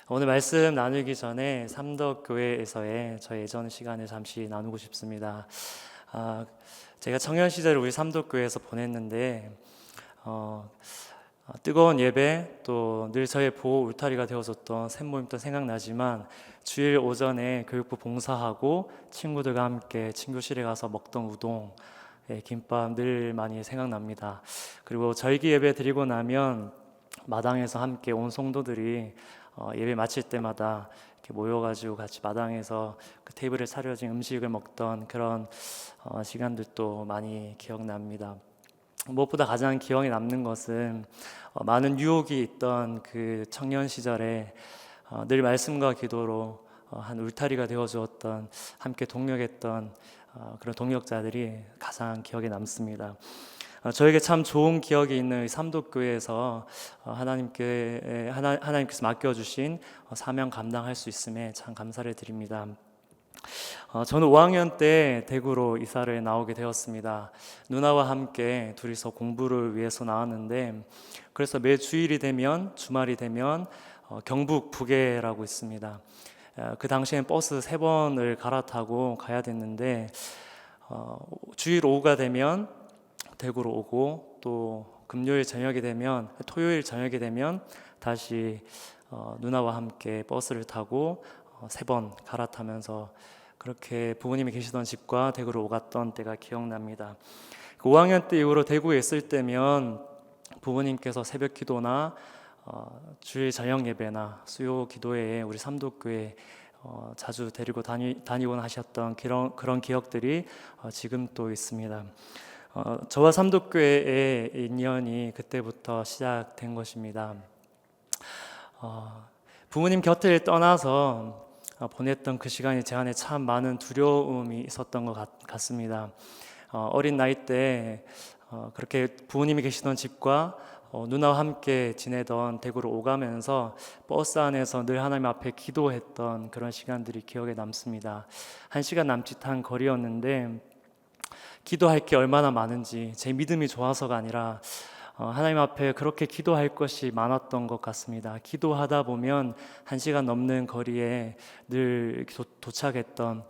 오늘 말씀 나누기 전에 삼덕교회에서의 저의 예전 시간을 잠시 나누고 싶습니다. 제가 청년 시절을 우리 삼덕교회에서 보냈는데 뜨거운 예배 또 늘 저의 보호 울타리가 되어줬던 샘모임도 생각나지만 주일 오전에 교육부 봉사하고 친구들과 함께 친교실에 가서 먹던 우동, 김밥 늘 많이 생각납니다. 그리고 절기 예배 드리고 나면 마당에서 함께 온 성도들이 예배 마칠 때마다 이렇게 모여가지고 같이 마당에서 그 테이블에 차려진 음식을 먹던 그런 시간들도 많이 기억납니다. 무엇보다 가장 기억에 남는 것은 많은 유혹이 있던 그 청년 시절에 늘 말씀과 기도로 한 울타리가 되어주었던, 함께 동역했던 그런 동역자들이 가장 기억에 남습니다. 저에게 참 좋은 기억이 있는 삼독교회에서 하나님께서 맡겨주신 사명 감당할 수 있음에 참 감사를 드립니다. 저는 5학년 때 대구로 이사를 나오게 되었습니다. 누나와 함께 둘이서 공부를 위해서 나왔는데, 그래서 매 주일이 되면, 주말이 되면 경북 부계라고 있습니다. 그 당시엔 버스 3번을 갈아타고 가야 됐는데, 주일 오후가 되면 대구로 오고, 또 금요일 저녁이 되면, 토요일 저녁이 되면 다시 누나와 함께 버스를 타고 3번 갈아타면서 그렇게 부모님이 계시던 집과 대구로 오갔던 때가 기억납니다. 5학년 때 이후로 대구에 있을 때면 부모님께서 새벽 기도나 주일 저녁 예배나 수요 기도회에 우리 삼독교회 자주 데리고 다니곤 하셨던 그런 기억들이 지금 또 있습니다. 저와 삼독교회의 인연이 그때부터 시작된 것입니다. 부모님 곁을 떠나서 보냈던 그 시간이 제 안에 참 많은 두려움이 있었던 것 같습니다. 어린 나이 때 그렇게 부모님이 계시던 집과 누나와 함께 지내던 대구로 오가면서 버스 안에서 늘 하나님 앞에 기도했던 그런 시간들이 기억에 남습니다. 1시간 남짓한 거리였는데 기도할 게 얼마나 많은지, 제 믿음이 좋아서가 아니라 하나님 앞에 그렇게 기도할 것이 많았던 것 같습니다. 기도하다 보면 1시간 넘는 거리에 늘 도착했던,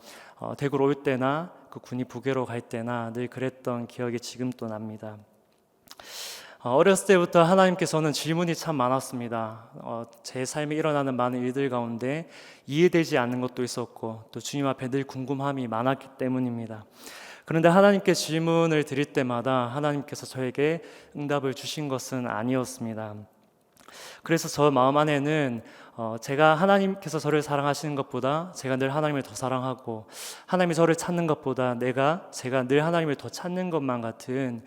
대구로 올 때나 그 군이 부계로 갈 때나 늘 그랬던 기억이 지금 또 납니다. 어렸을 때부터 하나님께서는 질문이 참 많았습니다. 제 삶에 일어나는 많은 일들 가운데 이해되지 않는 것도 있었고, 또 주님 앞에 늘 궁금함이 많았기 때문입니다. 그런데 하나님께 질문을 드릴 때마다 하나님께서 저에게 응답을 주신 것은 아니었습니다. 그래서 저 마음 안에는 제가 하나님께서 저를 사랑하시는 것보다 제가 늘 하나님을 더 사랑하고, 하나님이 저를 찾는 것보다 제가 늘 하나님을 더 찾는 것만 같은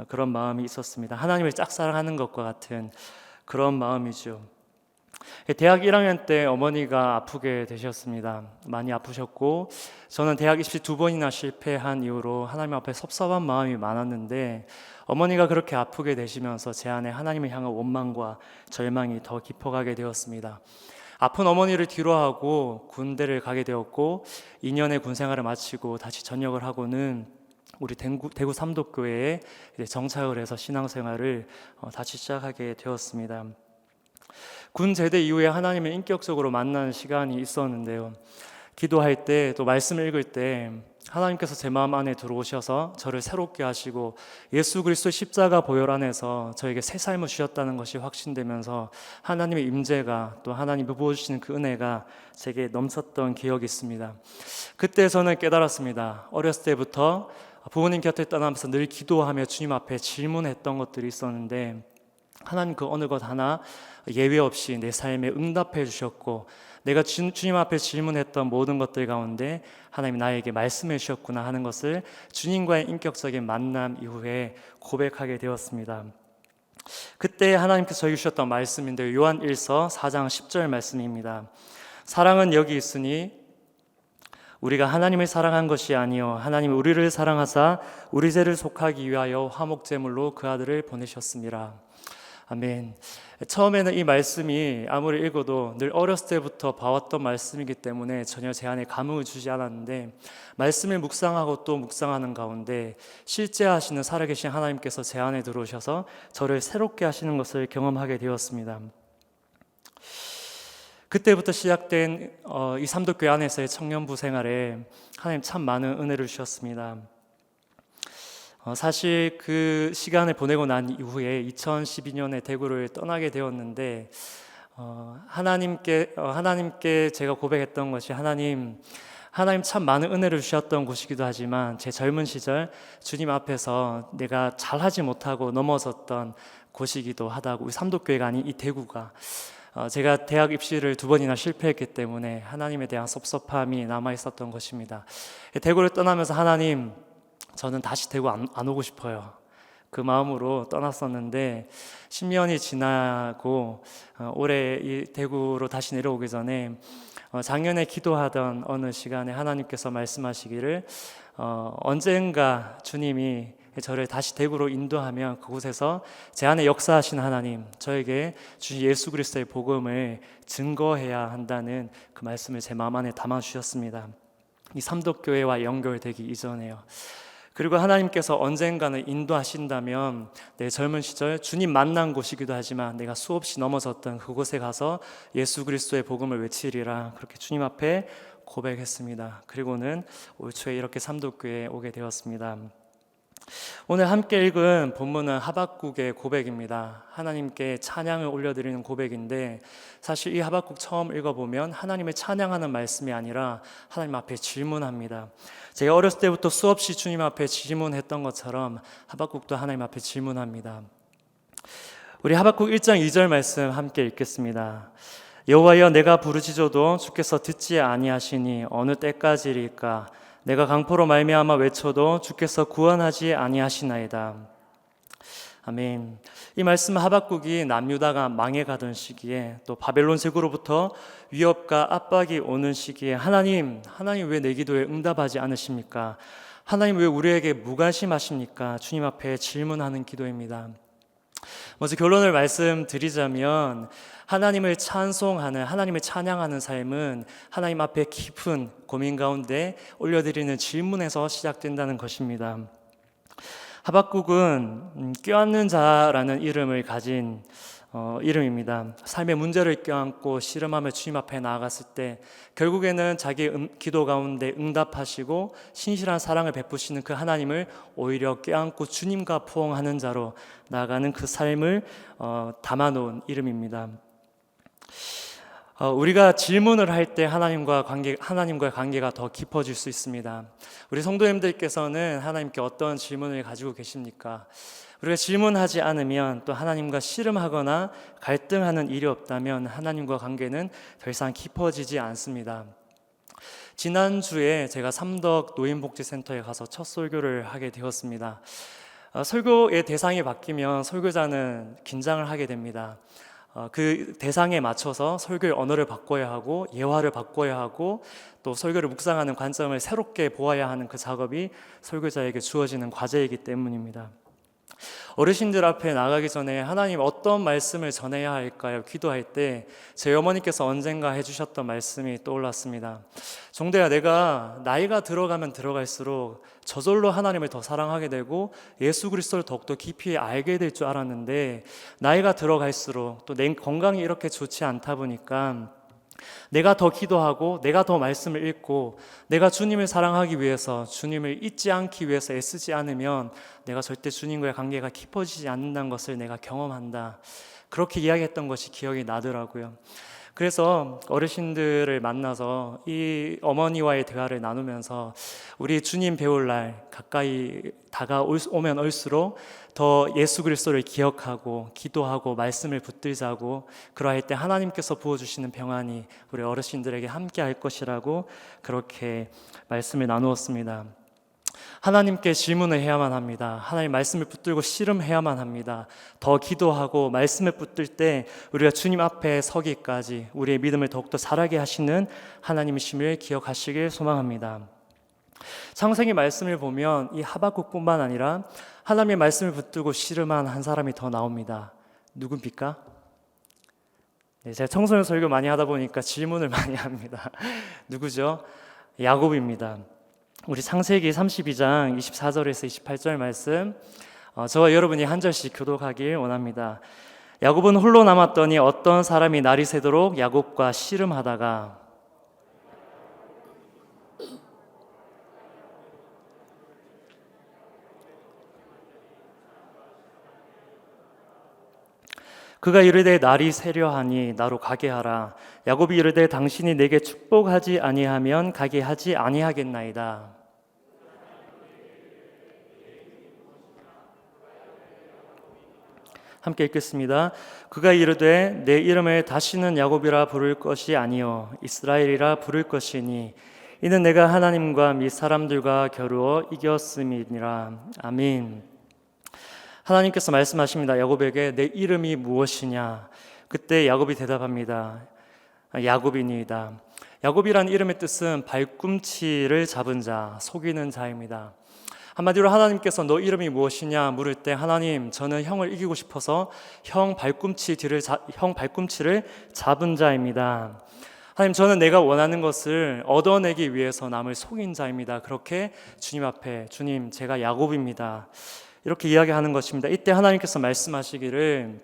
그런 마음이 있었습니다. 하나님을 짝사랑하는 것과 같은 그런 마음이죠. 대학 1학년 때 어머니가 아프게 되셨습니다. 많이 아프셨고, 저는 대학 입시 2번이나 실패한 이후로 하나님 앞에 섭섭한 마음이 많았는데, 어머니가 그렇게 아프게 되시면서 제 안에 하나님을 향한 원망과 절망이 더 깊어가게 되었습니다. 아픈 어머니를 뒤로하고 군대를 가게 되었고, 2년의 군생활을 마치고 다시 전역을 하고는 우리 대구 삼독교회에 정착을 해서 신앙생활을 다시 시작하게 되었습니다. 군 제대 이후에 하나님을 인격적으로 만나는 시간이 있었는데요, 기도할 때 또 말씀을 읽을 때 하나님께서 제 마음 안에 들어오셔서 저를 새롭게 하시고 예수 그리스도의 십자가 보혈 안에서 저에게 새 삶을 주셨다는 것이 확신되면서 하나님의 임재가, 또 하나님이 부어주시는 그 은혜가 제게 넘쳤던 기억이 있습니다. 그때 저는 깨달았습니다. 어렸을 때부터 부모님 곁을 떠나면서 늘 기도하며 주님 앞에 질문했던 것들이 있었는데, 하나님 그 어느 것 하나 예외 없이 내 삶에 응답해 주셨고, 내가 주님 앞에 질문했던 모든 것들 가운데 하나님이 나에게 말씀해 주셨구나 하는 것을 주님과의 인격적인 만남 이후에 고백하게 되었습니다. 그때 하나님께서 저에게 주셨던 말씀인데요, 요한 1서 4장 10절 말씀입니다. 사랑은 여기 있으니 우리가 하나님을 사랑한 것이 아니요 하나님이 우리를 사랑하사 우리 죄를 속하기 위하여 화목제물로 그 아들을 보내셨습니다. 아멘. 처음에는 이 말씀이 아무리 읽어도 늘 어렸을 때부터 봐왔던 말씀이기 때문에 전혀 제 안에 감흥을 주지 않았는데, 말씀을 묵상하고 또 묵상하는 가운데 실제 하시는 살아계신 하나님께서 제 안에 들어오셔서 저를 새롭게 하시는 것을 경험하게 되었습니다. 그때부터 시작된 이 삼도교회 안에서의 청년부 생활에 하나님 참 많은 은혜를 주셨습니다. 사실 그 시간을 보내고 난 이후에 2012년에 대구를 떠나게 되었는데 하나님께 제가 고백했던 것이 하나님 참 많은 은혜를 주셨던 곳이기도 하지만 제 젊은 시절 주님 앞에서 내가 잘하지 못하고 넘어졌던 곳이기도 하다고, 삼도교회가 아닌 이 대구가 제가 대학 입시를 2번이나 실패했기 때문에 하나님에 대한 섭섭함이 남아있었던 것입니다. 대구를 떠나면서 하나님, 저는 다시 대구 안 오고 싶어요. 그 마음으로 떠났었는데 10년이 지나고 올해 이 대구로 다시 내려오기 전에 작년에 기도하던 어느 시간에 하나님께서 말씀하시기를 언젠가 주님이 저를 다시 대구로 인도하면 그곳에서 제 안에 역사하신 하나님, 저에게 주신 예수 그리스도의 복음을 증거해야 한다는 그 말씀을 제 마음 안에 담아주셨습니다. 이 삼도교회와 연결되기 이전에요. 그리고 하나님께서 언젠가는 인도하신다면 내 젊은 시절 주님 만난 곳이기도 하지만 내가 수없이 넘어졌던 그곳에 가서 예수 그리스도의 복음을 외치리라, 그렇게 주님 앞에 고백했습니다. 그리고는 올 초에 이렇게 삼도교회에 오게 되었습니다. 오늘 함께 읽은 본문은 하박국의 고백입니다. 하나님께 찬양을 올려드리는 고백인데, 사실 이 하박국 처음 읽어보면 하나님을 찬양하는 말씀이 아니라 하나님 앞에 질문합니다. 제가 어렸을 때부터 수없이 주님 앞에 질문했던 것처럼 하박국도 하나님 앞에 질문합니다. 우리 하박국 1장 2절 말씀 함께 읽겠습니다. 여호와여, 내가 부르짖어도 주께서 듣지 아니하시니 어느 때까지일까? 내가 강포로 말미암아 외쳐도 주께서 구원하지 아니하시나이다. 아멘. 이 말씀 하박국이 남유다가 망해가던 시기에, 또 바벨론 제국으로부터 위협과 압박이 오는 시기에 하나님 왜 내 기도에 응답하지 않으십니까? 하나님 왜 우리에게 무관심하십니까? 주님 앞에 질문하는 기도입니다. 먼저 결론을 말씀드리자면, 하나님을 찬송하는, 하나님을 찬양하는 삶은 하나님 앞에 깊은 고민 가운데 올려드리는 질문에서 시작된다는 것입니다. 하박국은 껴안는 자라는 이름을 가진 이름입니다. 삶의 문제를 껴안고 씨름하며 주님 앞에 나아갔을 때 결국에는 자기의 기도 가운데 응답하시고 신실한 사랑을 베푸시는 그 하나님을 오히려 껴안고 주님과 포옹하는 자로 나아가는 그 삶을 담아놓은 이름입니다. 우리가 질문을 할 때 하나님과의 관계가 더 깊어질 수 있습니다. 우리 성도님들께서는 하나님께 어떤 질문을 가지고 계십니까? 우리가 질문하지 않으면, 또 하나님과 씨름하거나 갈등하는 일이 없다면 하나님과 관계는 더 이상 깊어지지 않습니다. 지난주에 제가 삼덕 노인복지센터에 가서 첫 설교를 하게 되었습니다. 설교의 대상이 바뀌면 설교자는 긴장을 하게 됩니다. 그 대상에 맞춰서 설교의 언어를 바꿔야 하고 예화를 바꿔야 하고 또 설교를 묵상하는 관점을 새롭게 보아야 하는 그 작업이 설교자에게 주어지는 과제이기 때문입니다. 어르신들 앞에 나가기 전에 하나님 어떤 말씀을 전해야 할까요? 기도할 때 제 어머니께서 언젠가 해주셨던 말씀이 떠올랐습니다. 종대야, 내가 나이가 들어가면 들어갈수록 저절로 하나님을 더 사랑하게 되고 예수 그리스도를 더욱더 깊이 알게 될 줄 알았는데, 나이가 들어갈수록 또 내 건강이 이렇게 좋지 않다 보니까 내가 더 기도하고 내가 더 말씀을 읽고 내가 주님을 사랑하기 위해서, 주님을 잊지 않기 위해서 애쓰지 않으면 내가 절대 주님과의 관계가 깊어지지 않는다는 것을 내가 경험한다. 그렇게 이야기했던 것이 기억이 나더라고요. 그래서 어르신들을 만나서 이 어머니와의 대화를 나누면서 우리 주님 배울 날 가까이 다가오면 올수록 더 예수 그리스도를 기억하고 기도하고 말씀을 붙들자고, 그러할 때 하나님께서 부어주시는 평안이 우리 어르신들에게 함께 할 것이라고 그렇게 말씀을 나누었습니다. 하나님께 질문을 해야만 합니다. 하나님 말씀을 붙들고 씨름해야만 합니다. 더 기도하고 말씀을 붙들 때 우리가 주님 앞에 서기까지 우리의 믿음을 더욱더 자라게 하시는 하나님이심을 기억하시길 소망합니다. 창세기 말씀을 보면 이 하박국뿐만 아니라 하나님의 말씀을 붙들고 씨름한 한 사람이 더 나옵니다. 누굽니까? 제가 청소년 설교 많이 하다 보니까 질문을 많이 합니다. 누구죠? 야곱입니다. 우리 창세기 32장 24절에서 28절 말씀, 저와 여러분이 한 절씩 교독하길 원합니다. 야곱은 홀로 남았더니 어떤 사람이 날이 새도록 야곱과 씨름하다가 그가 이르되 날이 새려 하니 나로 가게 하라. 야곱이 이르되 당신이 내게 축복하지 아니하면 가게 하지 아니하겠나이다. 함께 읽겠습니다. 그가 이르되 내 이름을 다시는 야곱이라 부를 것이 아니요 이스라엘이라 부를 것이니 이는 내가 하나님과 및 사람들과 겨루어 이겼음이니라. 아멘. 하나님께서 말씀하십니다. 야곱에게 내 이름이 무엇이냐? 그때 야곱이 대답합니다. 야곱이니이다. 야곱이란 이름의 뜻은 발꿈치를 잡은 자, 속이는 자입니다. 한마디로 하나님께서 너 이름이 무엇이냐 물을 때 하나님 저는 형을 이기고 싶어서 형 발꿈치를 잡은 자입니다. 하나님 저는 내가 원하는 것을 얻어내기 위해서 남을 속인 자입니다. 그렇게 주님 앞에 주님 제가 야곱입니다. 이렇게 이야기하는 것입니다. 이때 하나님께서 말씀하시기를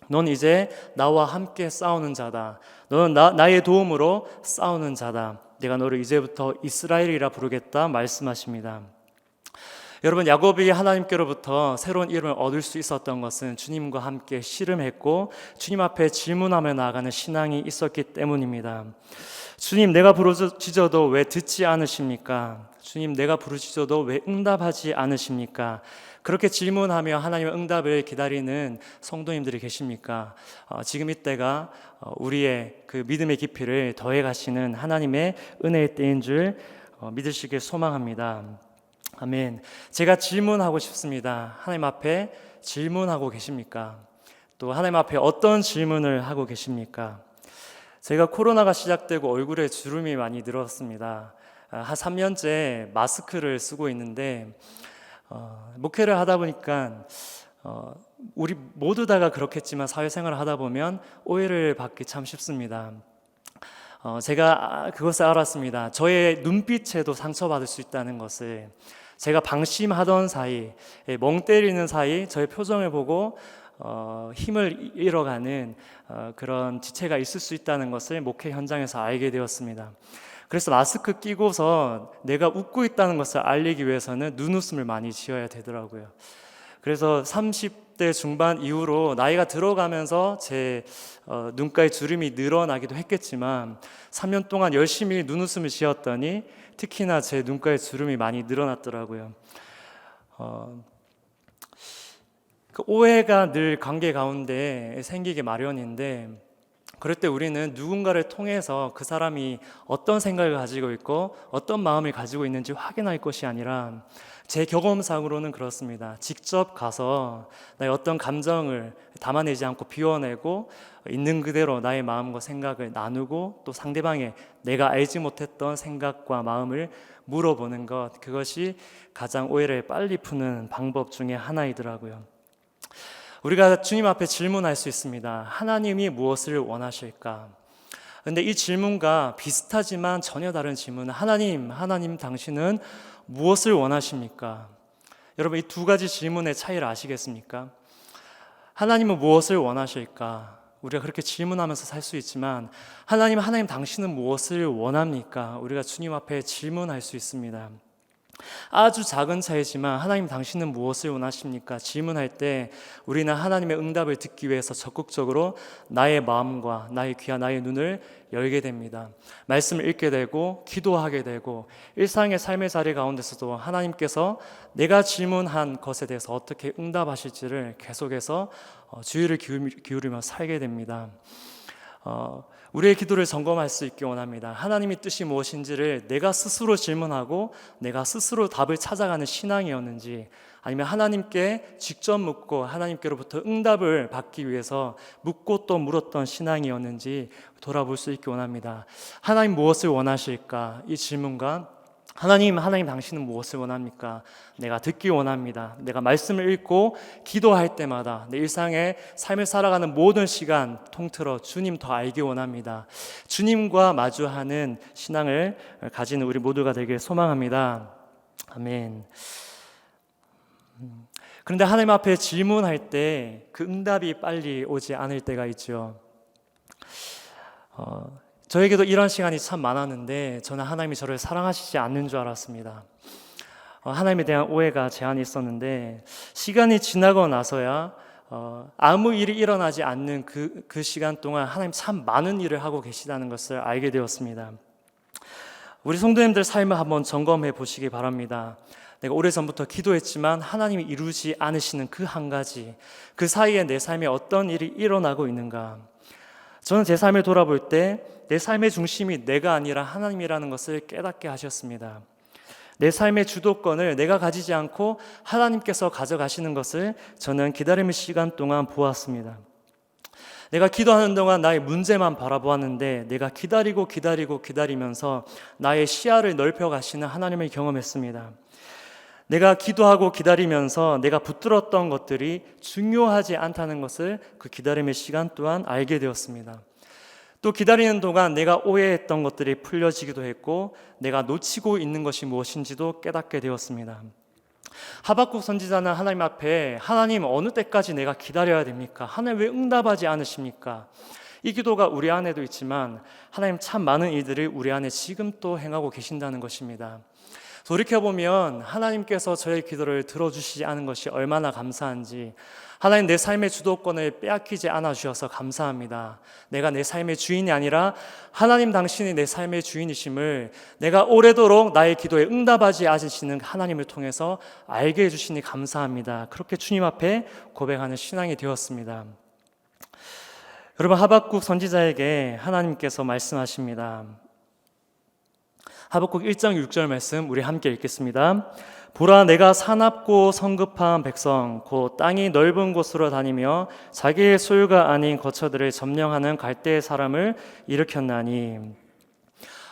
넌 이제 나와 함께 싸우는 자다. 너는 나의 도움으로 싸우는 자다. 내가 너를 이제부터 이스라엘이라 부르겠다 말씀하십니다. 여러분 야곱이 하나님께로부터 새로운 이름을 얻을 수 있었던 것은 주님과 함께 씨름했고 주님 앞에 질문하며 나아가는 신앙이 있었기 때문입니다. 주님 내가 부르짖어도 왜 듣지 않으십니까? 주님 내가 부르짖어도 왜 응답하지 않으십니까? 그렇게 질문하며 하나님의 응답을 기다리는 성도님들이 계십니까? 지금 이때가 우리의 그 믿음의 깊이를 더해 가시는 하나님의 은혜의 때인 줄 믿으시길 소망합니다. 아멘. 제가 질문하고 싶습니다. 하나님 앞에 질문하고 계십니까? 또 하나님 앞에 어떤 질문을 하고 계십니까? 제가 코로나가 시작되고 얼굴에 주름이 많이 늘었습니다. 한 3년째 마스크를 쓰고 있는데 목회를 하다 보니까 우리 모두 다가 그렇겠지만 사회생활을 하다 보면 오해를 받기 참 쉽습니다. 제가 그것을 알았습니다. 저의 눈빛에도 상처받을 수 있다는 것을 제가 방심하던 사이, 멍 때리는 사이 저의 표정을 보고 힘을 잃어가는 그런 지체가 있을 수 있다는 것을 목회 현장에서 알게 되었습니다. 그래서 마스크 끼고서 내가 웃고 있다는 것을 알리기 위해서는 눈웃음을 많이 지어야 되더라고요. 그래서 30대 중반 이후로 나이가 들어가면서 제 눈가에 주름이 늘어나기도 했겠지만 3년 동안 열심히 눈웃음을 지었더니 특히나 제 눈가에 주름이 많이 늘어났더라고요. 그 오해가 늘 관계 가운데 생기기 마련인데 그럴 때 우리는 누군가를 통해서 그 사람이 어떤 생각을 가지고 있고 어떤 마음을 가지고 있는지 확인할 것이 아니라 제 경험상으로는 그렇습니다. 직접 가서 나의 어떤 감정을 담아내지 않고 비워내고 있는 그대로 나의 마음과 생각을 나누고 또 상대방의 내가 알지 못했던 생각과 마음을 물어보는 것, 그것이 가장 오해를 빨리 푸는 방법 중에 하나이더라고요. 우리가 주님 앞에 질문할 수 있습니다. 하나님이 무엇을 원하실까? 그런데 이 질문과 비슷하지만 전혀 다른 질문은 하나님 당신은 무엇을 원하십니까? 여러분 이 두 가지 질문의 차이를 아시겠습니까? 하나님은 무엇을 원하실까? 우리가 그렇게 질문하면서 살 수 있지만 하나님 당신은 무엇을 원합니까? 우리가 주님 앞에 질문할 수 있습니다. 아주 작은 차이지만 하나님 당신은 무엇을 원하십니까? 질문할 때 우리는 하나님의 응답을 듣기 위해서 적극적으로 나의 마음과 나의 귀와 나의 눈을 열게 됩니다. 말씀을 읽게 되고 기도하게 되고 일상의 삶의 자리 가운데서도 하나님께서 내가 질문한 것에 대해서 어떻게 응답하실지를 계속해서 주의를 기울이며 살게 됩니다. 우리의 기도를 점검할 수 있기 원합니다. 하나님의 뜻이 무엇인지를 내가 스스로 질문하고 내가 스스로 답을 찾아가는 신앙이었는지 아니면 하나님께 직접 묻고 하나님께로부터 응답을 받기 위해서 묻고 또 물었던 신앙이었는지 돌아볼 수 있기 원합니다. 하나님 무엇을 원하실까? 이 질문과 하나님 당신은 무엇을 원합니까? 내가 듣기 원합니다. 내가 말씀을 읽고 기도할 때마다 내 일상의 삶을 살아가는 모든 시간 통틀어 주님 더 알기 원합니다. 주님과 마주하는 신앙을 가지는 우리 모두가 되길 소망합니다. 아멘. 그런데 하나님 앞에 질문할 때 그 응답이 빨리 오지 않을 때가 있죠. 저에게도 이런 시간이 참 많았는데 저는 하나님이 저를 사랑하시지 않는 줄 알았습니다. 하나님에 대한 오해가 제 안에 있었는데 시간이 지나고 나서야 아무 일이 일어나지 않는 그 시간 동안 하나님 참 많은 일을 하고 계시다는 것을 알게 되었습니다. 우리 성도님들 삶을 한번 점검해 보시기 바랍니다. 내가 오래전부터 기도했지만 하나님이 이루지 않으시는 그 한 가지, 그 사이에 내 삶에 어떤 일이 일어나고 있는가. 저는 제 삶을 돌아볼 때 내 삶의 중심이 내가 아니라 하나님이라는 것을 깨닫게 하셨습니다. 내 삶의 주도권을 내가 가지지 않고 하나님께서 가져가시는 것을 저는 기다림의 시간 동안 보았습니다. 내가 기도하는 동안 나의 문제만 바라보았는데 내가 기다리면서 나의 시야를 넓혀 가시는 하나님을 경험했습니다. 내가 기도하고 기다리면서 내가 붙들었던 것들이 중요하지 않다는 것을 그 기다림의 시간 동안 알게 되었습니다. 또 기다리는 동안 내가 오해했던 것들이 풀려지기도 했고 내가 놓치고 있는 것이 무엇인지도 깨닫게 되었습니다. 하박국 선지자는 하나님 앞에 하나님 어느 때까지 내가 기다려야 됩니까? 하나님 왜 응답하지 않으십니까? 이 기도가 우리 안에도 있지만 하나님 참 많은 일들을 우리 안에 지금 또 행하고 계신다는 것입니다. 돌이켜보면 하나님께서 저의 기도를 들어주시지 않은 것이 얼마나 감사한지, 하나님 내 삶의 주도권을 빼앗기지 않아 주셔서 감사합니다. 내가 내 삶의 주인이 아니라 하나님 당신이 내 삶의 주인이심을 내가 오래도록 나의 기도에 응답하지 않으시는 하나님을 통해서 알게 해주시니 감사합니다. 그렇게 주님 앞에 고백하는 신앙이 되었습니다. 여러분, 하박국 선지자에게 하나님께서 말씀하십니다. 하박국 1장 6절 말씀 우리 함께 읽겠습니다. 보라, 내가 사납고 성급한 백성 곧 땅이 넓은 곳으로 다니며 자기의 소유가 아닌 거처들을 점령하는 갈대의 사람을 일으켰나니,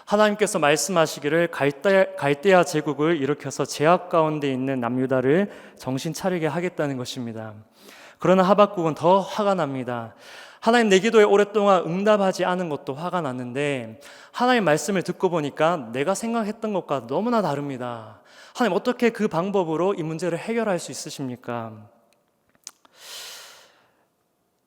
하나님께서 말씀하시기를 갈대아 제국을 일으켜서 제약 가운데 있는 남유다를 정신 차리게 하겠다는 것입니다. 그러나 하박국은 더 화가 납니다. 하나님, 내 기도에 오랫동안 응답하지 않은 것도 화가 났는데 하나님 말씀을 듣고 보니까 내가 생각했던 것과 너무나 다릅니다. 하나님, 어떻게 그 방법으로 이 문제를 해결할 수 있으십니까?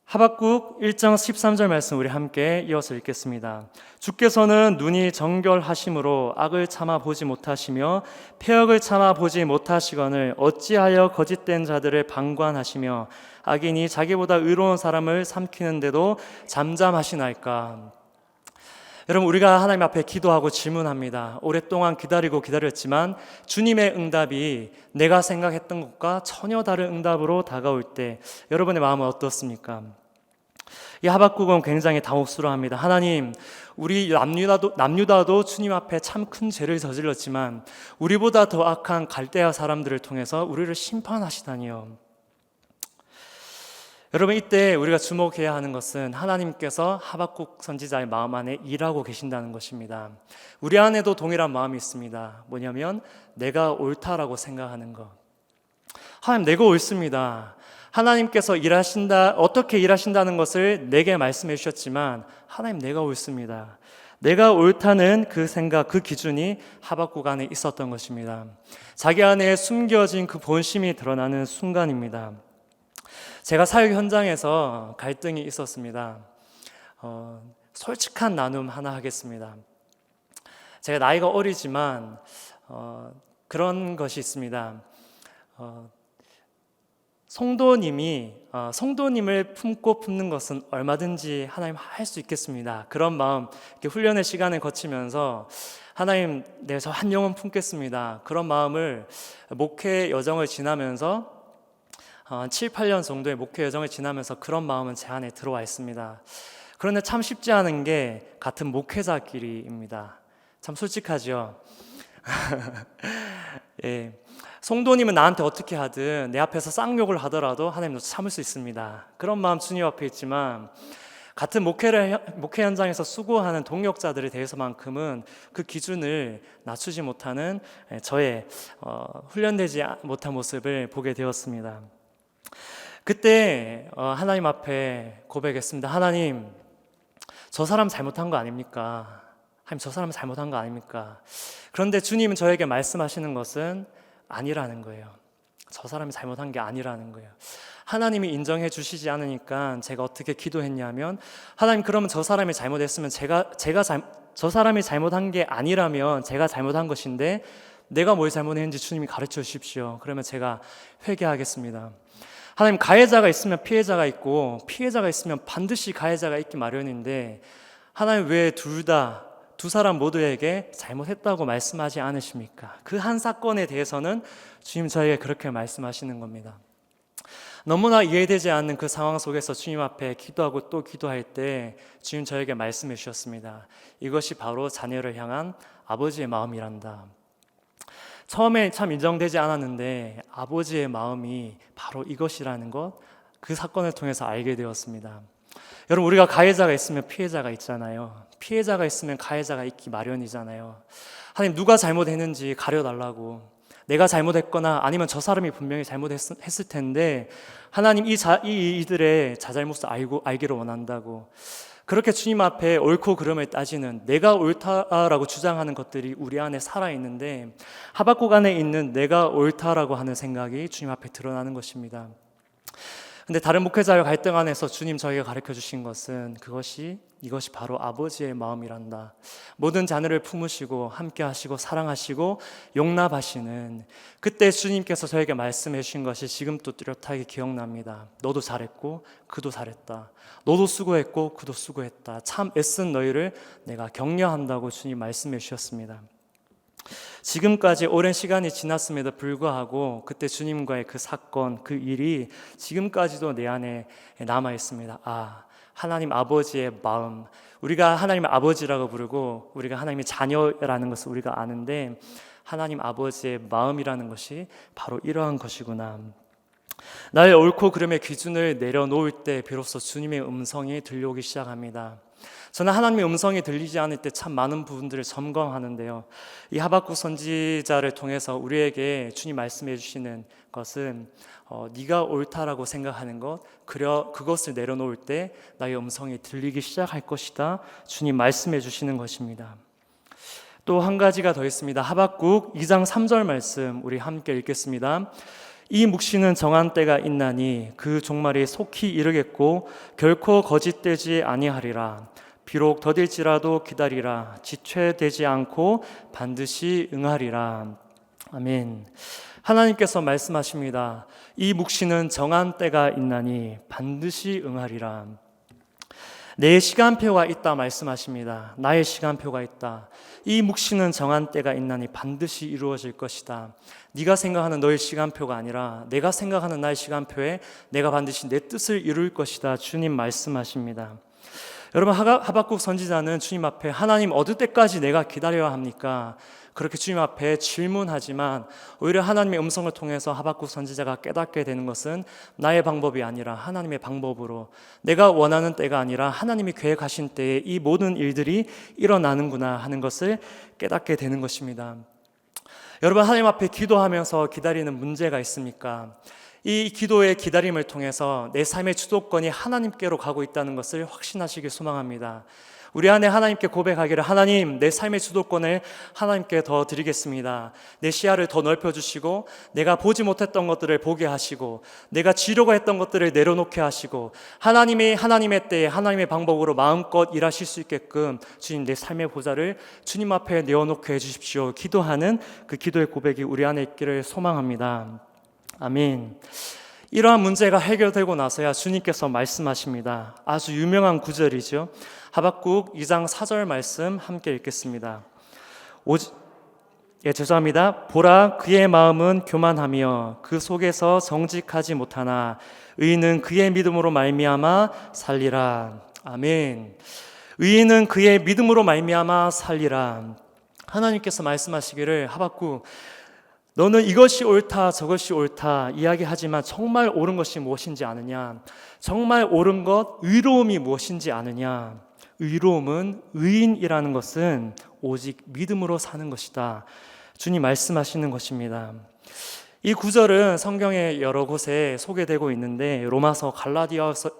하박국 1장 13절 말씀 우리 함께 이어서 읽겠습니다. 주께서는 눈이 정결하심으로 악을 참아 보지 못하시며 패역을 참아 보지 못하시거늘 어찌하여 거짓된 자들을 방관하시며 악인이 자기보다 의로운 사람을 삼키는데도 잠잠하시나이까. 여러분, 우리가 하나님 앞에 기도하고 질문합니다. 오랫동안 기다렸지만 주님의 응답이 내가 생각했던 것과 전혀 다른 응답으로 다가올 때 여러분의 마음은 어떻습니까? 이 하박국은 굉장히 당혹스러워합니다. 하나님, 우리 남유다도 주님 앞에 참 큰 죄를 저질렀지만 우리보다 더 악한 갈대아 사람들을 통해서 우리를 심판하시다니요. 여러분, 이때 우리가 주목해야 하는 것은 하나님께서 하박국 선지자의 마음 안에 일하고 계신다는 것입니다. 우리 안에도 동일한 마음이 있습니다. 뭐냐면 내가 옳다라고 생각하는 것. 하나님, 내가 옳습니다. 하나님께서 어떻게 일하신다는 것을 내게 말씀해 주셨지만 하나님, 내가 옳습니다. 내가 옳다는 그 생각, 그 기준이 하박국 안에 있었던 것입니다. 자기 안에 숨겨진 그 본심이 드러나는 순간입니다. 제가 사역 현장에서 갈등이 있었습니다. 솔직한 나눔 하나 하겠습니다. 제가 나이가 어리지만 그런 것이 있습니다. 성도님을 품고 품는 것은 얼마든지 하나님 할 수 있겠습니다. 그런 마음, 이렇게 훈련의 시간을 거치면서 하나님, 네, 저 한 영혼 품겠습니다. 그런 마음을 목회 여정을 지나면서 7, 8년 정도의 목회 여정을 지나면서 그런 마음은 제 안에 들어와 있습니다. 그런데 참 쉽지 않은 게 같은 목회자끼리입니다. 참 솔직하죠. 예. 성도님은 나한테 어떻게 하든 내 앞에서 쌍욕을 하더라도 하나님도 참을 수 있습니다. 그런 마음 주님 앞에 있지만 같은 목회 현장에서 수고하는 동역자들에 대해서만큼은 그 기준을 낮추지 못하는 저의 훈련되지 못한 모습을 보게 되었습니다. 그때 하나님 앞에 고백했습니다. 하나님, 저 사람 잘못한 거 아닙니까? 하나님, 저 사람 잘못한 거 아닙니까? 그런데 주님은 저에게 말씀하시는 것은 아니라는 거예요. 저 사람이 잘못한 게 아니라는 거예요. 하나님이 인정해 주시지 않으니까 제가 어떻게 기도했냐면, 하나님, 그러면 저 사람이 잘못했으면 저 사람이 잘못한 게 아니라면 제가 잘못한 것인데 내가 뭘 잘못했는지 주님이 가르쳐 주십시오. 그러면 제가 회개하겠습니다. 하나님, 가해자가 있으면 피해자가 있고 피해자가 있으면 반드시 가해자가 있기 마련인데 하나님, 왜 두 사람 모두에게 잘못했다고 말씀하지 않으십니까? 그 한 사건에 대해서는 주님 저에게 그렇게 말씀하시는 겁니다. 너무나 이해되지 않는 그 상황 속에서 주님 앞에 기도하고 또 기도할 때 주님 저에게 말씀해 주셨습니다. 이것이 바로 자녀를 향한 아버지의 마음이란다. 처음에 참 인정되지 않았는데 아버지의 마음이 바로 이것이라는 것, 그 사건을 통해서 알게 되었습니다. 여러분, 우리가 가해자가 있으면 피해자가 있잖아요. 피해자가 있으면 가해자가 있기 마련이잖아요. 하나님, 누가 잘못했는지 가려달라고, 내가 잘못했거나 아니면 저 사람이 분명히 잘못했을 텐데 하나님, 이들의 자잘못을 알기를 원한다고, 그렇게 주님 앞에 옳고 그름을 따지는, 내가 옳다라고 주장하는 것들이 우리 안에 살아있는데 하박국 안에 있는 내가 옳다라고 하는 생각이 주님 앞에 드러나는 것입니다. 근데 다른 목회자와 갈등 안에서 주님 저에게 가르쳐 주신 것은 이것이 바로 아버지의 마음이란다. 모든 자녀를 품으시고 함께 하시고 사랑하시고 용납하시는, 그때 주님께서 저에게 말씀해 주신 것이 지금도 뚜렷하게 기억납니다. 너도 잘했고 그도 잘했다. 너도 수고했고 그도 수고했다. 참 애쓴 너희를 내가 격려한다고 주님 말씀해 주셨습니다. 지금까지 오랜 시간이 지났음에도 불구하고 그때 주님과의 그 사건, 그 일이 지금까지도 내 안에 남아 있습니다. 하나님 아버지의 마음, 우리가 하나님의 아버지라고 부르고 우리가 하나님의 자녀라는 것을 우리가 아는데 하나님 아버지의 마음이라는 것이 바로 이러한 것이구나. 나의 옳고 그름의 기준을 내려놓을 때 비로소 주님의 음성이 들려오기 시작합니다. 저는 하나님의 음성이 들리지 않을 때 참 많은 부분들을 점검하는데요. 이 하박국 선지자를 통해서 우리에게 주님 말씀해 주시는 것은 네가 옳다라고 생각하는 것, 그것을 내려놓을 때 나의 음성이 들리기 시작할 것이다. 주님 말씀해 주시는 것입니다. 또 한 가지가 더 있습니다. 하박국 2장 3절 말씀 우리 함께 읽겠습니다. 이 묵시는 정한 때가 있나니 그 종말이 속히 이르겠고 결코 거짓되지 아니하리라. 비록 더딜지라도 기다리라. 지체되지 않고 반드시 응하리라. 아멘. 하나님께서 말씀하십니다. 이 묵시는 정한 때가 있나니 반드시 응하리라. 내 시간표가 있다 말씀하십니다. 나의 시간표가 있다. 이 묵시는 정한 때가 있나니 반드시 이루어질 것이다. 네가 생각하는 너의 시간표가 아니라 내가 생각하는 나의 시간표에 내가 반드시 내 뜻을 이룰 것이다. 주님 말씀하십니다. 여러분, 하박국 선지자는 주님 앞에 하나님 어느 때까지 내가 기다려야 합니까? 그렇게 주님 앞에 질문하지만 오히려 하나님의 음성을 통해서 하박국 선지자가 깨닫게 되는 것은 나의 방법이 아니라 하나님의 방법으로, 내가 원하는 때가 아니라 하나님이 계획하신 때에 이 모든 일들이 일어나는구나 하는 것을 깨닫게 되는 것입니다. 여러분, 하나님 앞에 기도하면서 기다리는 문제가 있습니까? 이 기도의 기다림을 통해서 내 삶의 주도권이 하나님께로 가고 있다는 것을 확신하시길 소망합니다. 우리 안에 하나님께 고백하기를, 하나님, 내 삶의 주도권을 하나님께 더 드리겠습니다. 내 시야를 더 넓혀주시고 내가 보지 못했던 것들을 보게 하시고 내가 지려고 했던 것들을 내려놓게 하시고 하나님의 때에 하나님의 방법으로 마음껏 일하실 수 있게끔 주님, 내 삶의 보좌를 주님 앞에 내어놓게 해주십시오. 기도하는 그 기도의 고백이 우리 안에 있기를 소망합니다. 아멘. 이러한 문제가 해결되고 나서야 주님께서 말씀하십니다. 아주 유명한 구절이죠. 하박국 2장 4절 말씀 함께 읽겠습니다. 죄송합니다. 보라, 그의 마음은 교만하며 그 속에서 정직하지 못하나 의인은 그의 믿음으로 말미암아 살리라. 아멘. 의인은 그의 믿음으로 말미암아 살리라. 하나님께서 말씀하시기를, 하박국, 너는 이것이 옳다 저것이 옳다 이야기하지만 정말 옳은 것이 무엇인지 아느냐? 정말 옳은 것, 의로움이 무엇인지 아느냐? 의로움은, 의인이라는 것은 오직 믿음으로 사는 것이다. 주님 말씀하시는 것입니다. 이 구절은 성경의 여러 곳에 소개되고 있는데 로마서,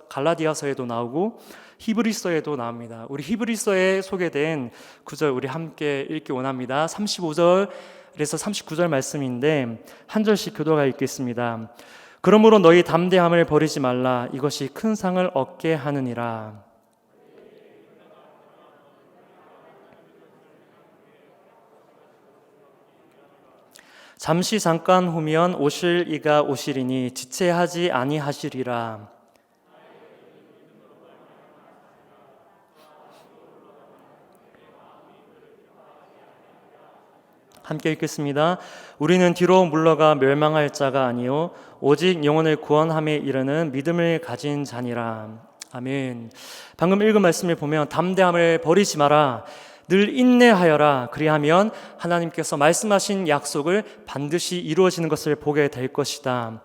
갈라디아서에도 나오고 히브리서에도 나옵니다. 우리 히브리서에 소개된 구절 우리 함께 읽기 원합니다. 35절에서 39절 말씀인데 한 절씩 교도가 읽겠습니다. 그러므로 너희 담대함을 버리지 말라. 이것이 큰 상을 얻게 하느니라. 잠시 잠깐 후면 오실 이가 오시리니 지체하지 아니하시리라. 함께 읽겠습니다. 우리는 뒤로 물러가 멸망할 자가 아니요 오직 영혼을 구원함에 이르는 믿음을 가진 자니라. 아멘. 방금 읽은 말씀을 보면 담대함을 버리지 마라. 늘 인내하여라. 그리하면 하나님께서 말씀하신 약속을 반드시 이루어지는 것을 보게 될 것이다.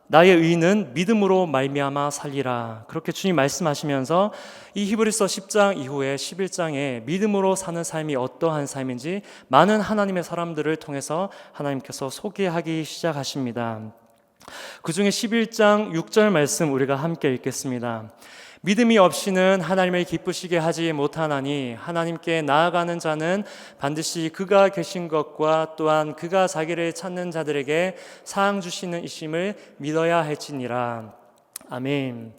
나의 의는 믿음으로 말미암아 살리라. 그렇게 주님 말씀하시면서 이 히브리서 10장 이후에 11장에 믿음으로 사는 삶이 어떠한 삶인지 많은 하나님의 사람들을 통해서 하나님께서 소개하기 시작하십니다. 그 중에 11장 6절 말씀 우리가 함께 읽겠습니다. 믿음이 없이는 하나님을 기쁘시게 하지 못하나니 하나님께 나아가는 자는 반드시 그가 계신 것과 또한 그가 자기를 찾는 자들에게 사항 주시는 이심을 믿어야 할지니라. 아멘.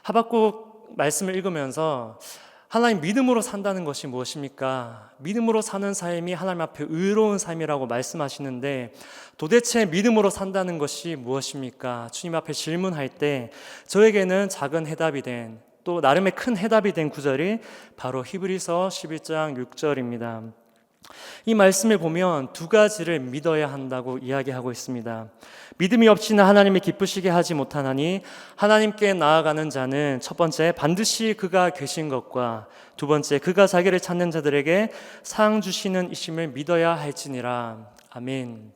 하박국 말씀을 읽으면서 하나님 믿음으로 산다는 것이 무엇입니까? 믿음으로 사는 삶이 하나님 앞에 의로운 삶이라고 말씀하시는데 도대체 믿음으로 산다는 것이 무엇입니까? 주님 앞에 질문할 때 저에게는 작은 해답이 된 또 나름의 큰 해답이 된 구절이 바로 히브리서 11장 6절입니다. 이 말씀을 보면 두 가지를 믿어야 한다고 이야기하고 있습니다. 믿음이 없이는 하나님을 기쁘시게 하지 못하나니 하나님께 나아가는 자는 첫 번째 반드시 그가 계신 것과 두 번째 그가 자기를 찾는 자들에게 상 주시는 이심을 믿어야 할지니라. 아멘.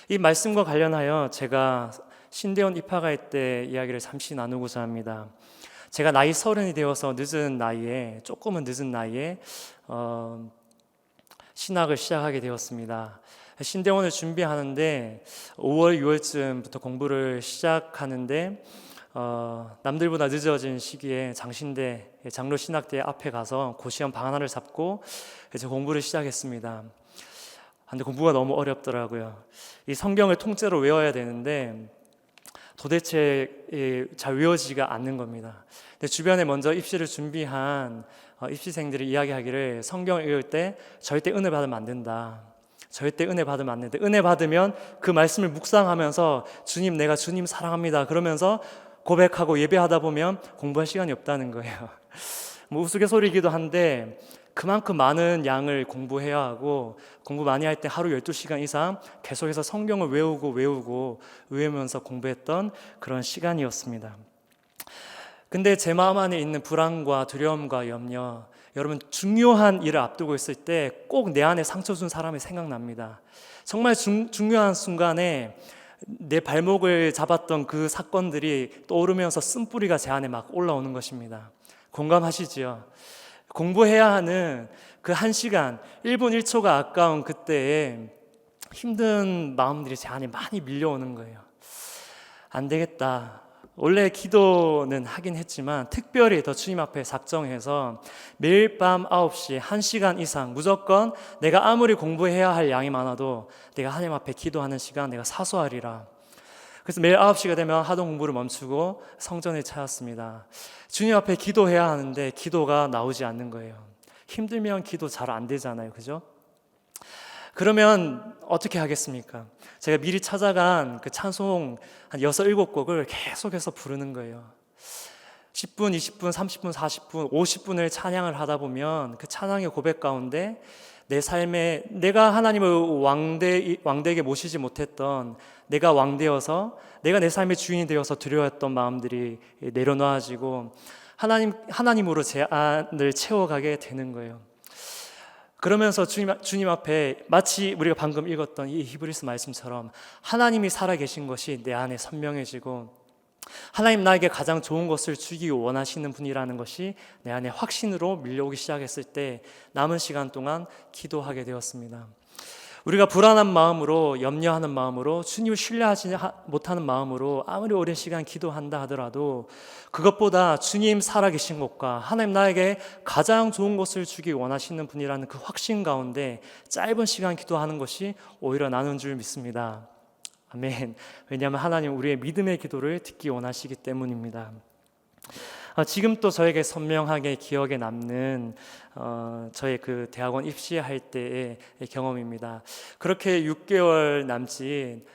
이 말씀과 관련하여 제가 신대원 입학할 때 이야기를 잠시 나누고자 합니다. 제가 나이 30이 되어서 조금은 늦은 나이에 신학을 시작하게 되었습니다. 신대원을 준비하는데 5월, 6월쯤부터 공부를 시작하는데 남들보다 늦어진 시기에 장신대 장로신학대 앞에 가서 고시원 방 하나를 잡고 이제 공부를 시작했습니다. 근데 공부가 너무 어렵더라고요. 이 성경을 통째로 외워야 되는데 도대체 잘 외워지지가 않는 겁니다. 근데 주변에 먼저 입시를 준비한 입시생들이 이야기하기를 성경을 읽을 때 절대 은혜 받으면 안 된다. 절대 은혜 받으면 안 된다. 은혜 받으면 그 말씀을 묵상하면서 주님, 내가 주님 사랑합니다. 그러면서 고백하고 예배하다 보면 공부할 시간이 없다는 거예요. 뭐 우스갯소리이기도 한데 그만큼 많은 양을 공부해야 하고 공부 많이 할 때 하루 12시간 이상 계속해서 성경을 외우면서 공부했던 그런 시간이었습니다. 근데 제 마음 안에 있는 불안과 두려움과 염려, 여러분 중요한 일을 앞두고 있을 때 꼭 내 안에 상처 준 사람이 생각납니다. 정말 중요한 순간에 내 발목을 잡았던 그 사건들이 떠오르면서 쓴뿌리가 제 안에 막 올라오는 것입니다. 공감하시지요? 공부해야 하는 그 1시간, 1분 1초가 아까운 그때에 힘든 마음들이 제 안에 많이 밀려오는 거예요. 안 되겠다. 원래 기도는 하긴 했지만 특별히 더 주님 앞에 작정해서 매일 밤 9시 1시간 이상 무조건 내가 아무리 공부해야 할 양이 많아도 내가 하나님 앞에 기도하는 시간 내가 사수하리라. 그래서 매일 9시가 되면 하던 공부를 멈추고 성전을 찾았습니다. 주님 앞에 기도해야 하는데 기도가 나오지 않는 거예요. 힘들면 기도 잘 안 되잖아요. 그죠? 그러면 어떻게 하겠습니까? 제가 미리 찾아간 그 찬송 한 6, 7곡을 계속해서 부르는 거예요. 10분, 20분, 30분, 40분, 50분을 찬양을 하다 보면 그 찬양의 고백 가운데 내 삶에 내가 하나님을 왕되게 모시지 못했던 내가 왕되어서 내가 내 삶의 주인이 되어서 두려워했던 마음들이 내려놓아지고 하나님으로 제 안을 채워가게 되는 거예요. 그러면서 주님 앞에 마치 우리가 방금 읽었던 이 히브리서 말씀처럼 하나님이 살아계신 것이 내 안에 선명해지고 하나님 나에게 가장 좋은 것을 주기 원하시는 분이라는 것이 내 안에 확신으로 밀려오기 시작했을 때 남은 시간 동안 기도하게 되었습니다. 우리가 불안한 마음으로, 염려하는 마음으로, 주님을 신뢰하지 못하는 마음으로 아무리 오랜 시간 기도한다 하더라도 그것보다 주님 살아계신 것과 하나님 나에게 가장 좋은 것을 주기 원하시는 분이라는 그 확신 가운데 짧은 시간 기도하는 것이 오히려 나은 줄 믿습니다. 아멘. 왜냐하면 하나님 우리의 믿음의 기도를 듣기 원하시기 때문입니다. 지금 또 저에게 선명하게 기억에 남는 저의 그 대학원 입시할 때의 경험입니다. 그렇게 6개월 남짓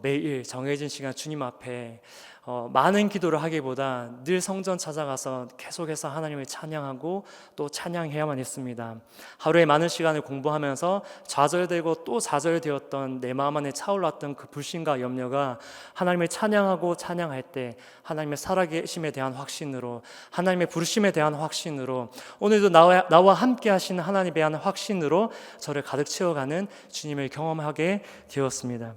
매일 정해진 시간 주님 앞에 많은 기도를 하기보다 늘 성전 찾아가서 계속해서 하나님을 찬양하고 또 찬양해야만 했습니다. 하루에 많은 시간을 공부하면서 좌절되고 또 좌절되었던 내 마음 안에 차올랐던 그 불신과 염려가 하나님을 찬양하고 찬양할 때 하나님의 살아계심에 대한 확신으로, 하나님의 부르심에 대한 확신으로, 오늘도 나와 함께 하시는 하나님에 대한 확신으로 저를 가득 채워가는 주님을 경험하게 되었습니다.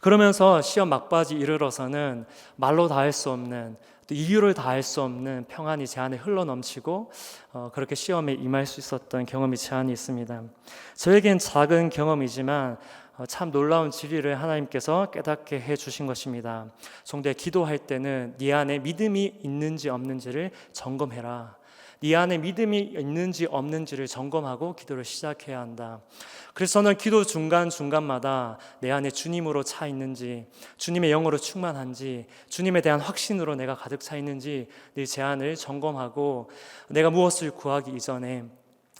그러면서 시험 막바지 이르러서는 말로 다 할 수 없는, 또 이유를 다 할 수 없는 평안이 제 안에 흘러넘치고 그렇게 시험에 임할 수 있었던 경험이 제 안에 있습니다. 저에겐 작은 경험이지만 참 놀라운 진리를 하나님께서 깨닫게 해주신 것입니다. 성도야, 기도할 때는 네 안에 믿음이 있는지 없는지를 점검해라. 네 안에 믿음이 있는지 없는지를 점검하고 기도를 시작해야 한다. 그래서 저는 기도 중간중간마다 내 안에 주님으로 차 있는지, 주님의 영으로 충만한지, 주님에 대한 확신으로 내가 가득 차 있는지 늘 제 안을 점검하고 내가 무엇을 구하기 이전에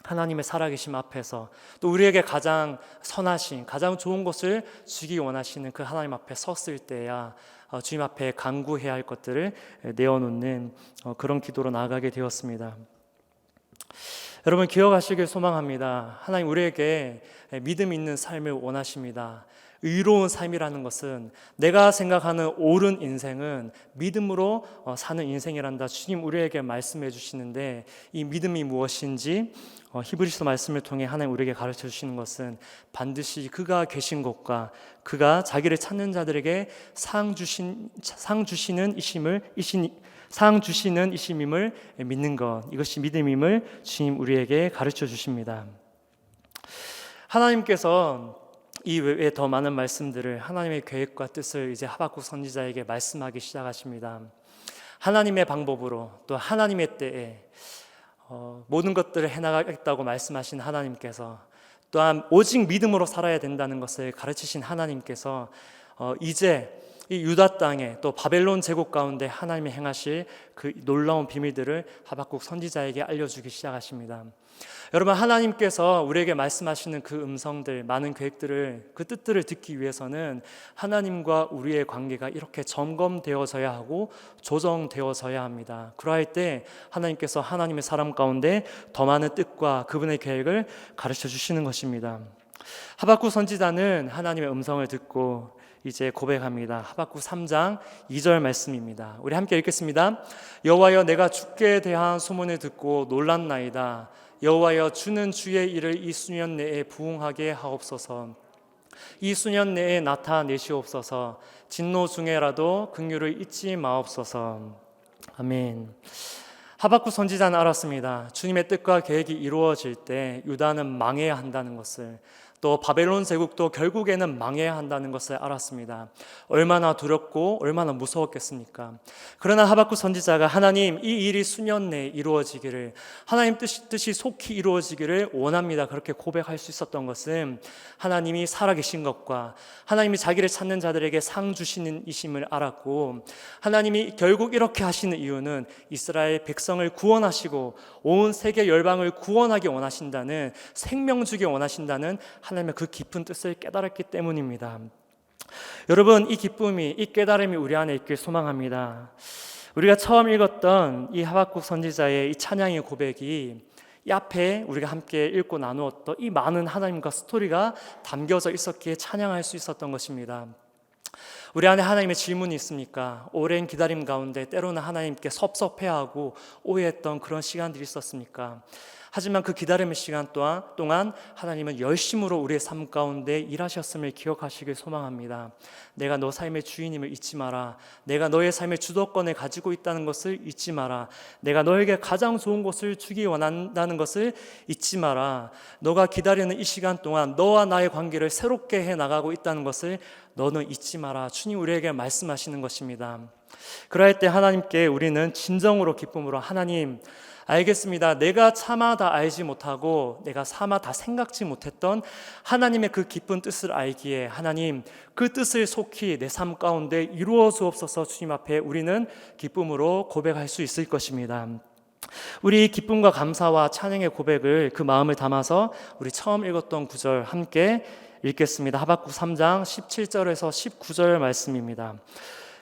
하나님의 살아계심 앞에서 또 우리에게 가장 선하신, 가장 좋은 것을 주기 원하시는 그 하나님 앞에 섰을 때야 주님 앞에 간구해야 할 것들을 내어놓는 그런 기도로 나아가게 되었습니다. 여러분, 기억하시길 소망합니다. 하나님 우리에게 믿음 있는 삶을 원하십니다. 의로운 삶이라는 것은, 내가 생각하는 옳은 인생은 믿음으로 사는 인생이란다. 주님 우리에게 말씀해 주시는데, 이 믿음이 무엇인지 히브리서 말씀을 통해 하나님 우리에게 가르쳐 주시는 것은 반드시 그가 계신 곳과 그가 자기를 찾는 자들에게 상 주시는 이심임을 믿는 것, 이것이 믿음임을 주님 우리에게 가르쳐 주십니다. 하나님께서 이 외에 더 많은 말씀들을, 하나님의 계획과 뜻을 이제 하박국 선지자에게 말씀하기 시작하십니다. 하나님의 방법으로, 또 하나님의 때에 모든 것들을 해나가겠다고 말씀하신 하나님께서, 또한 오직 믿음으로 살아야 된다는 것을 가르치신 하나님께서 이제 이 유다 땅에 또 바벨론 제국 가운데 하나님이 행하실 그 놀라운 비밀들을 하박국 선지자에게 알려주기 시작하십니다. 여러분, 하나님께서 우리에게 말씀하시는 그 음성들, 많은 계획들을, 그 뜻들을 듣기 위해서는 하나님과 우리의 관계가 이렇게 점검되어져야 하고 조정되어져야 합니다. 그러할 때 하나님께서 하나님의 사람 가운데 더 많은 뜻과 그분의 계획을 가르쳐 주시는 것입니다. 하박국 선지자는 하나님의 음성을 듣고 이제 고백합니다. 하박국 3장 2절 말씀입니다. 우리 함께 읽겠습니다. 여호와여, 내가 주께 대한 소문을 듣고 놀랐나이다. 여호와여, 주는 주의 일을 이 수년 내에 부응하게 하옵소서. 이 수년 내에 나타내시옵소서. 진노 중에라도 긍휼을 잊지 마옵소서. 아멘. 하박국 선지자는 알았습니다. 주님의 뜻과 계획이 이루어질 때 유다는 망해야 한다는 것을, 또 바벨론 제국도 결국에는 망해야 한다는 것을 알았습니다. 얼마나 두렵고 얼마나 무서웠겠습니까? 그러나 하박국 선지자가 하나님, 이 일이 수년 내에 이루어지기를, 하나님 뜻이 속히 이루어지기를 원합니다, 그렇게 고백할 수 있었던 것은 하나님이 살아계신 것과 하나님이 자기를 찾는 자들에게 상 주시는 이심을 알았고, 하나님이 결국 이렇게 하시는 이유는 이스라엘 백성을 구원하시고 온 세계 열방을 구원하기 원하신다는, 생명 주기 원하신다는 하나님의 그 깊은 뜻을 깨달았기 때문입니다. 여러분, 이 기쁨이, 이 깨달음이 우리 안에 있길 소망합니다. 우리가 처음 읽었던 이 하박국 선지자의 이 찬양의 고백이, 이 앞에 우리가 함께 읽고 나누었던 이 많은 하나님과 스토리가 담겨져 있었기에 찬양할 수 있었던 것입니다. 우리 안에 하나님의 질문이 있습니까? 오랜 기다림 가운데 때로는 하나님께 섭섭해하고 오해했던 그런 시간들이 있었습니까? 하지만 그 기다림의 시간 동안 하나님은 열심으로 우리의 삶 가운데 일하셨음을 기억하시길 소망합니다. 내가 너 삶의 주인임을 잊지 마라. 내가 너의 삶의 주도권을 가지고 있다는 것을 잊지 마라. 내가 너에게 가장 좋은 것을 주기 원한다는 것을 잊지 마라. 너가 기다리는 이 시간 동안 너와 나의 관계를 새롭게 해나가고 있다는 것을 너는 잊지 마라. 주님 우리에게 말씀하시는 것입니다. 그럴 때 하나님께 우리는 진정으로 기쁨으로 하나님 알겠습니다. 내가 차마 다 알지 못하고 내가 차마 다 생각지 못했던 하나님의 그 깊은 뜻을 알기에 하나님 그 뜻을 속히 내 삶 가운데 이루어 주옵소서. 주님 앞에 우리는 기쁨으로 고백할 수 있을 것입니다. 우리 기쁨과 감사와 찬양의 고백을 그 마음을 담아서 우리 처음 읽었던 구절 함께 읽겠습니다. 하박국 3장 17절에서 19절 말씀입니다.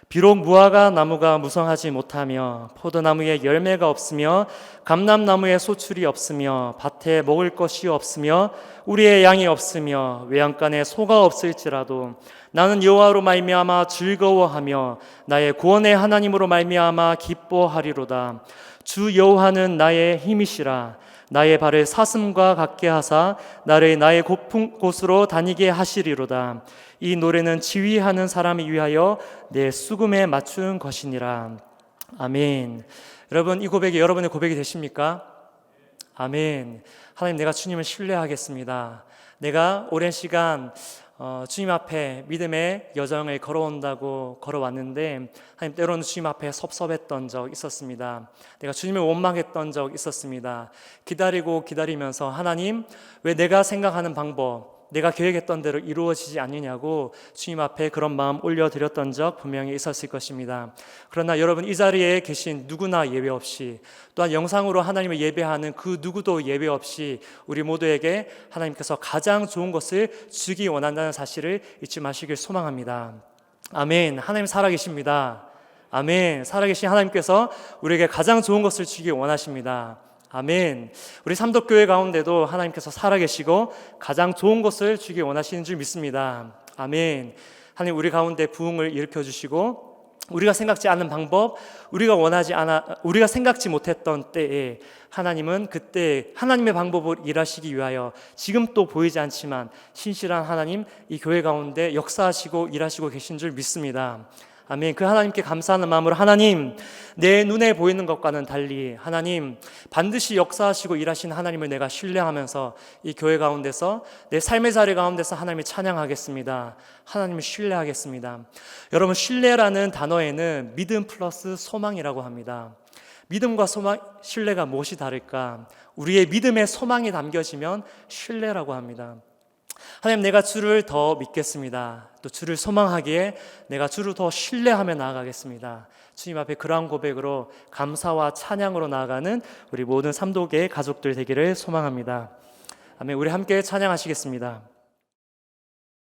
비록 무화과 나무가 무성하지 못하며 포도나무에 열매가 없으며 감람나무에 소출이 없으며 밭에 먹을 것이 없으며 우리의 양이 없으며 외양간에 소가 없을지라도 나는 여호와로 말미암아 즐거워하며 나의 구원의 하나님으로 말미암아 기뻐하리로다. 주 여호와는 나의 힘이시라. 나의 발을 사슴과 같게 하사 나를 나의 고픈 곳으로 다니게 하시리로다. 이 노래는 지휘하는 사람을 위하여 내 수금에 맞춘 것이니라. 아멘. 여러분, 이 고백이 여러분의 고백이 되십니까? 아멘. 하나님, 내가 주님을 신뢰하겠습니다. 내가 오랜 시간 주님 앞에 믿음의 여정을 걸어왔는데 하나님, 때로는 주님 앞에 섭섭했던 적 있었습니다. 내가 주님을 원망했던 적 있었습니다. 기다리면서 하나님, 왜 내가 생각하는 방법, 내가 계획했던 대로 이루어지지 않느냐고 주님 앞에 그런 마음 올려드렸던 적 분명히 있었을 것입니다. 그러나 여러분, 이 자리에 계신 누구나 예외 없이, 또한 영상으로 하나님을 예배하는 그 누구도 예외 없이 우리 모두에게 하나님께서 가장 좋은 것을 주기 원한다는 사실을 잊지 마시길 소망합니다. 아멘. 하나님 살아계십니다. 아멘. 살아계신 하나님께서 우리에게 가장 좋은 것을 주기 원하십니다. 아멘. 우리 삼덕교회 가운데도 하나님께서 살아계시고 가장 좋은 것을 주기 원하시는 줄 믿습니다. 아멘. 하나님, 우리 가운데 부흥을 일으켜 주시고 우리가 생각지 않은 방법, 우리가 생각지 못했던 때에 하나님은 그때 하나님의 방법을 일하시기 위하여 지금 또 보이지 않지만 신실한 하나님, 이 교회 가운데 역사하시고 일하시고 계신 줄 믿습니다. 아멘. 그 하나님께 감사하는 마음으로 하나님, 내 눈에 보이는 것과는 달리 하나님 반드시 역사하시고 일하시는 하나님을 내가 신뢰하면서 이 교회 가운데서 내 삶의 자리 가운데서 하나님을 찬양하겠습니다. 하나님을 신뢰하겠습니다. 여러분, 신뢰라는 단어에는 믿음 플러스 소망이라고 합니다. 믿음과 신뢰가 무엇이 다를까? 우리의 믿음에 소망이 담겨지면 신뢰라고 합니다. 하나님, 내가 주를 더 믿겠습니다. 또 주를 소망하기에 내가 주를 더 신뢰하며 나아가겠습니다. 주님 앞에 그러한 고백으로 감사와 찬양으로 나아가는 우리 모든 삼도계 가족들 되기를 소망합니다. 아멘. 우리 함께 찬양하시겠습니다.